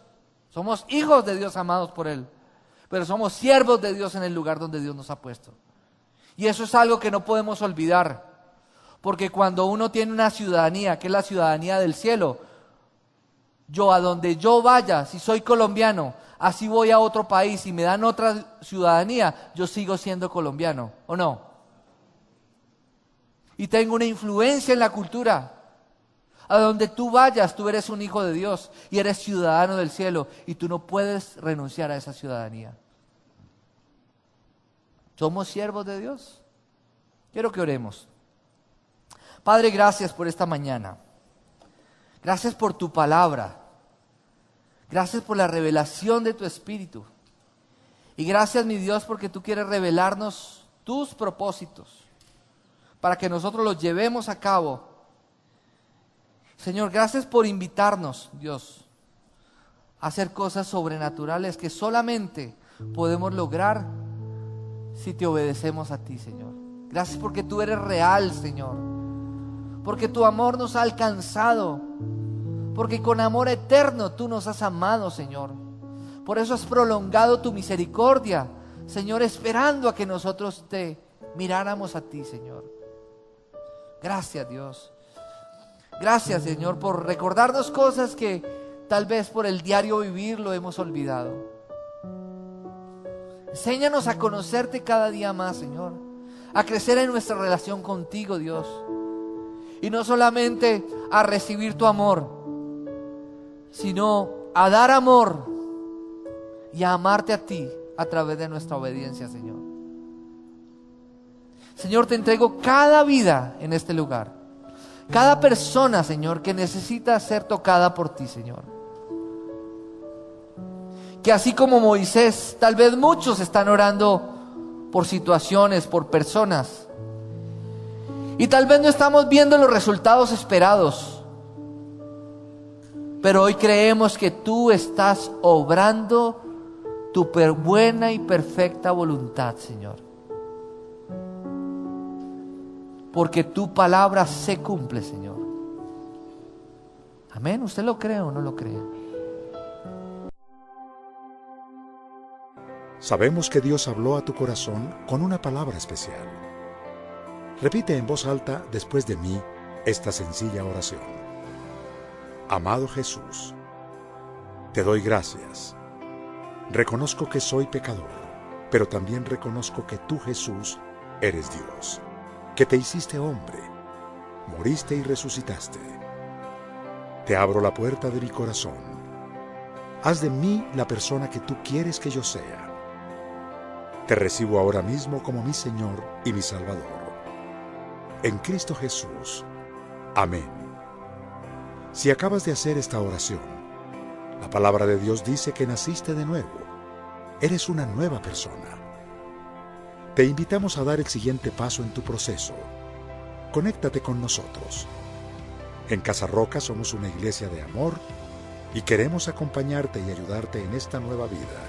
B: Somos hijos de Dios amados por Él, pero somos siervos de Dios en el lugar donde Dios nos ha puesto. Y eso es algo que no podemos olvidar, porque cuando uno tiene una ciudadanía, que es la ciudadanía del cielo, yo a donde yo vaya, si soy colombiano, así voy a otro país y me dan otra ciudadanía, yo sigo siendo colombiano, ¿o no? Y tengo una influencia en la cultura. A donde tú vayas, tú eres un hijo de Dios y eres ciudadano del cielo y tú no puedes renunciar a esa ciudadanía. ¿Somos siervos de Dios? Quiero que oremos. Padre, gracias por esta mañana. Gracias por tu palabra. Gracias por la revelación de tu Espíritu. Y gracias, mi Dios, porque tú quieres revelarnos tus propósitos para que nosotros los llevemos a cabo. Señor, gracias por invitarnos, Dios, a hacer cosas sobrenaturales que solamente podemos lograr si te obedecemos a ti, Señor. Gracias porque tú eres real, Señor. Porque tu amor nos ha alcanzado. Porque con amor eterno tú nos has amado, Señor. Por eso has prolongado tu misericordia, Señor, esperando a que nosotros te miráramos a ti, Señor. Gracias, Dios. Gracias, Señor, por recordarnos cosas que tal vez por el diario vivir lo hemos olvidado. Enséñanos a conocerte cada día más, Señor, a crecer en nuestra relación contigo, Dios, y no solamente a recibir tu amor, sino a dar amor y a amarte a ti a través de nuestra obediencia, Señor. Señor, te entrego cada vida en este lugar. Cada persona, Señor, que necesita ser tocada por ti, Señor. Que así como Moisés, tal vez muchos están orando por situaciones, por personas. Y tal vez no estamos viendo los resultados esperados, pero hoy creemos que tú estás obrando tu buena y perfecta voluntad, Señor. Porque tu palabra se cumple, Señor. Amén. ¿Usted lo cree o no lo cree?
A: Sabemos que Dios habló a tu corazón con una palabra especial. Repite en voz alta después de mí esta sencilla oración. Amado Jesús, te doy gracias. Reconozco que soy pecador, pero también reconozco que tú, Jesús, eres Dios, que te hiciste hombre, moriste y resucitaste. Te abro la puerta de mi corazón. Haz de mí la persona que tú quieres que yo sea. Te recibo ahora mismo como mi Señor y mi Salvador. En Cristo Jesús. Amén. Si acabas de hacer esta oración, la palabra de Dios dice que naciste de nuevo. Eres una nueva persona. Te invitamos a dar el siguiente paso en tu proceso. Conéctate con nosotros. En Casa Roca somos una iglesia de amor y queremos acompañarte y ayudarte en esta nueva vida.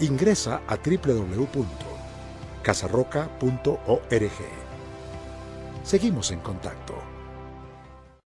A: Ingresa a www.casarroca.org. Seguimos en contacto.